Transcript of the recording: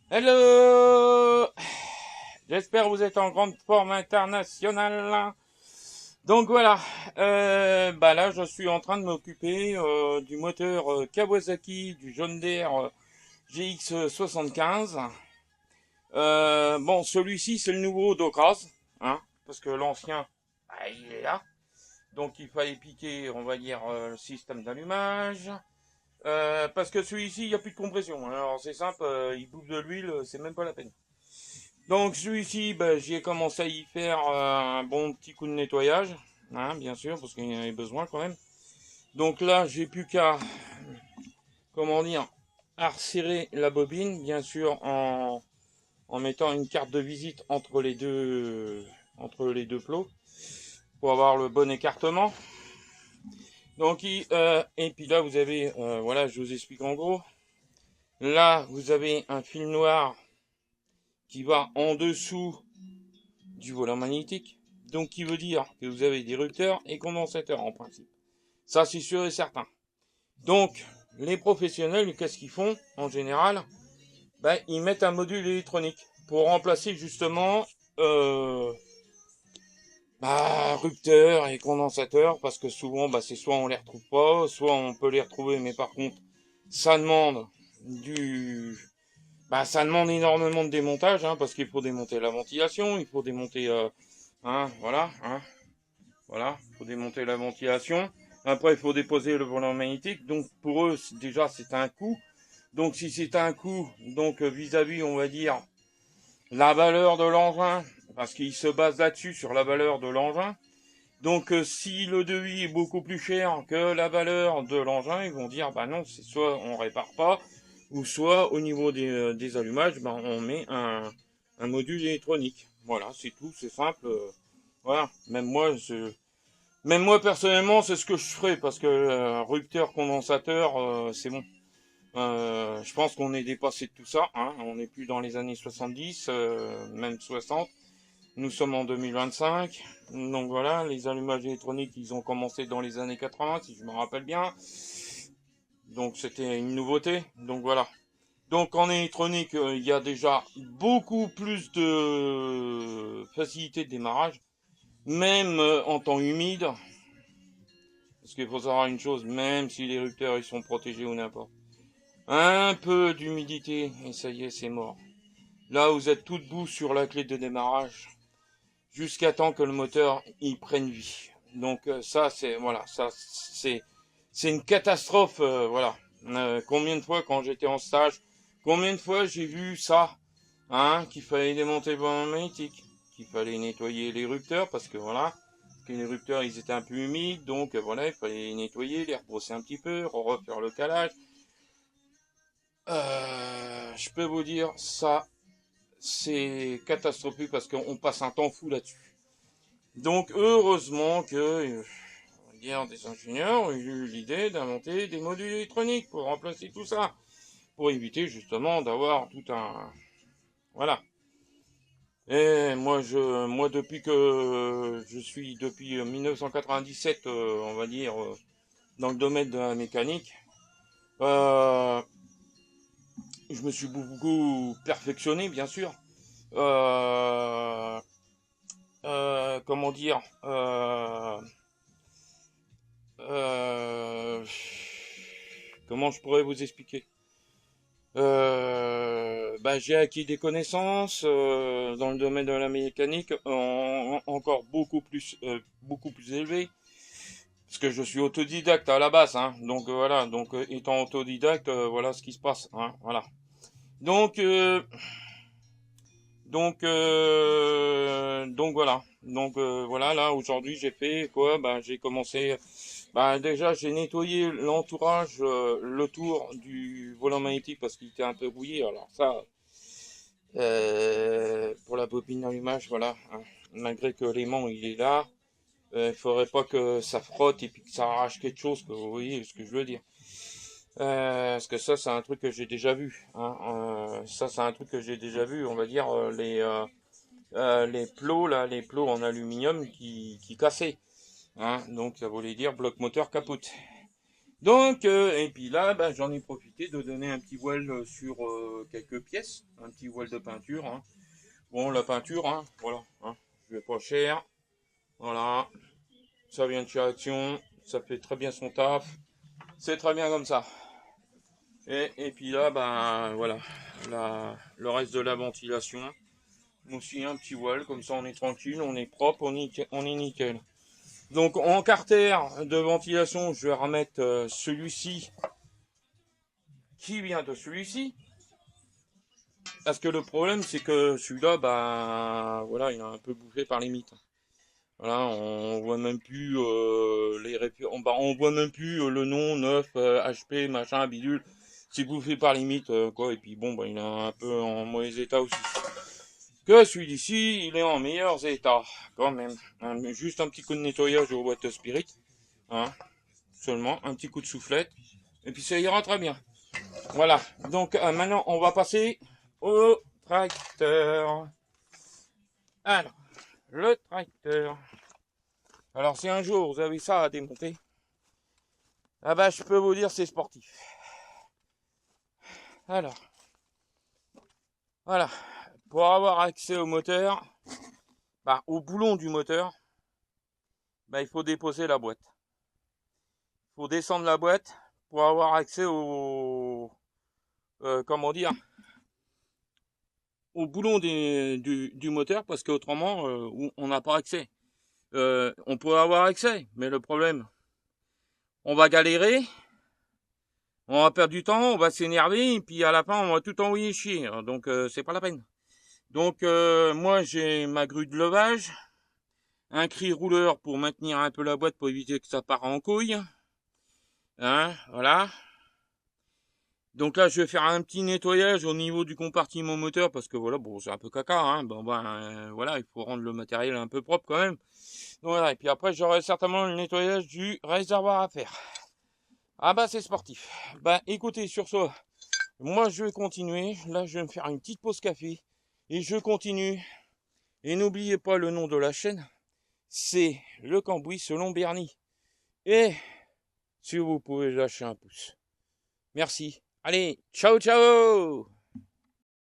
Hello! J'espère que vous êtes en grande forme internationale. Donc voilà, là je suis en train de m'occuper du moteur Kawasaki du John Deere GX75. Bon, celui-ci c'est le nouveau Docras, hein, parce que l'ancien, il est là. Donc il fallait piquer, on va dire, le système d'allumage. Parce que celui-ci, il n'y a plus de compression. Alors c'est simple, il bouffe de l'huile, c'est même pas la peine. Donc celui-ci, j'y ai commencé à y faire un bon petit coup de nettoyage, hein, bien sûr, parce qu'il y en avait besoin quand même. Donc là, j'ai plus qu'à, comment dire, à resserrer la bobine, bien sûr, en mettant une carte de visite entre les deux plots, pour avoir le bon écartement. Donc, et puis là, vous avez, voilà, je vous explique en gros. Là, vous avez un fil noir qui va en dessous du volant magnétique. Donc, qui veut dire que vous avez des rupteurs et condensateurs en principe. Ça, c'est sûr et certain. Donc, les professionnels, qu'est-ce qu'ils font en général? Ils mettent un module électronique pour remplacer justement rupteurs et condensateurs, parce que souvent, c'est soit on les retrouve pas, soit on peut les retrouver, mais par contre, ça demande du ça demande énormément de démontage, hein, parce qu'il faut démonter la ventilation, il faut démonter, voilà, il faut démonter la ventilation. Après, il faut déposer le volant magnétique. Donc, pour eux, déjà, c'est un coût. Donc, si c'est un coût, donc vis-à-vis, on va dire, la valeur de l'engin, parce qu'ils se basent là-dessus, sur la valeur de l'engin. Donc, si le devis est beaucoup plus cher que la valeur de l'engin, ils vont dire, non, c'est soit on répare pas, ou soit au niveau des allumages, on met un module électronique. Voilà, c'est tout, c'est simple. Voilà, même moi personnellement, c'est ce que je ferais, parce que rupteur, condensateur, c'est bon. Je pense qu'on est dépassé de tout ça, hein. On n'est plus dans les années 70, même 60. Nous sommes en 2025. Donc voilà, les allumages électroniques, ils ont commencé dans les années 80, si je me rappelle bien. Donc c'était une nouveauté. Donc voilà. Donc en électronique, il y a déjà beaucoup plus de facilité de démarrage, même en temps humide. Parce qu'il faut savoir une chose, même si les rupteurs ils sont protégés ou n'importe. Un peu d'humidité, et ça y est, c'est mort. Là, vous êtes tout debout sur la clé de démarrage, jusqu'à temps que le moteur il prenne vie. Donc ça, c'est une catastrophe, voilà. Combien de fois quand j'étais en stage, combien de fois j'ai vu ça, hein, qu'il fallait démonter le volant magnétique, qu'il fallait nettoyer les rupteurs, parce que voilà, que les rupteurs ils étaient un peu humides, donc voilà, il fallait les nettoyer, les rebrosser un petit peu, refaire le calage. Je peux vous dire, ça, c'est catastrophique parce qu'on passe un temps fou là-dessus. Donc, heureusement que, des ingénieurs ont eu l'idée d'inventer des modules électroniques pour remplacer tout ça. Pour éviter justement d'avoir tout un, voilà. Et moi depuis que je suis depuis 1997, on va dire, dans le domaine de la mécanique, euh, je me suis beaucoup perfectionné, bien sûr. Euh, comment dire, euh, comment je pourrais vous expliquer? J'ai acquis des connaissances dans le domaine de la mécanique encore beaucoup plus élevées, parce que je suis autodidacte à la base, hein. Donc voilà, donc étant autodidacte, voilà ce qui se passe, hein, voilà. Donc donc voilà. Donc voilà, là aujourd'hui j'ai fait quoi? J'ai commencé. Déjà j'ai nettoyé l'entourage, le tour du volant magnétique parce qu'il était un peu rouillé. Alors ça, pour la bobine d'allumage, voilà, hein. Malgré que l'aimant il est là, il faudrait pas que ça frotte et puis que ça arrache quelque chose, que vous voyez ce que je veux dire. Parce que ça c'est un truc que j'ai déjà vu, hein. Ça c'est un truc que j'ai déjà vu, on va dire les plots là, les plots en aluminium qui cassaient, hein. Donc ça voulait dire bloc moteur capote. Donc, et puis là, bah, j'en ai profité de donner un petit voile sur quelques pièces, un petit voile de peinture. Hein. Bon, la peinture, hein, voilà, hein, je vais pas cher, voilà, ça vient de chez Action, ça fait très bien son taf, c'est très bien comme ça. Et puis là, ben voilà, le reste de la ventilation, aussi un petit voile, comme ça on est tranquille, on est propre, on est nickel. Donc en carter de ventilation, je vais remettre celui-ci qui vient de celui-ci. Parce que le problème c'est que celui-là, ben voilà, il est un peu bouffé par les mites. Voilà, on voit même plus on voit même plus le nom neuf, HP, machin, bidule. C'est bouffé par les mythes, quoi. Et puis bon, bah, il est un peu en mauvais état aussi. Que celui-ci, il est en meilleur état, quand même. Hein, juste un petit coup de nettoyage au water spirit, hein, seulement un petit coup de soufflette, et puis ça ira très bien. Voilà. Donc maintenant, on va passer au tracteur. Alors, le tracteur. Alors si un jour vous avez ça à démonter, ah bah je peux vous dire c'est sportif. Alors, voilà. Pour avoir accès au moteur, bah, au boulon du moteur, bah, il faut déposer la boîte. Il faut descendre la boîte pour avoir accès au comment dire, au boulon du moteur, parce qu'autrement on n'a pas accès. On peut avoir accès, mais le problème, on va galérer, on va perdre du temps, on va s'énerver, et puis à la fin on va tout envoyer chier. Donc c'est pas la peine. Donc moi j'ai ma grue de levage, un cri rouleur pour maintenir un peu la boîte pour éviter que ça parte en couille. Hein, voilà. Donc là je vais faire un petit nettoyage au niveau du compartiment moteur parce que voilà, bon c'est un peu caca, hein. Bon ben voilà, il faut rendre le matériel un peu propre quand même. Donc voilà, et puis après j'aurai certainement le nettoyage du réservoir à faire. Ah bah c'est sportif. Bah écoutez, sur ce, moi je vais continuer. Là je vais me faire une petite pause café et je continue. Et n'oubliez pas le nom de la chaîne, c'est le Cambouis selon Bernie. Et si vous pouvez lâcher un pouce. Merci. Allez, ciao ciao!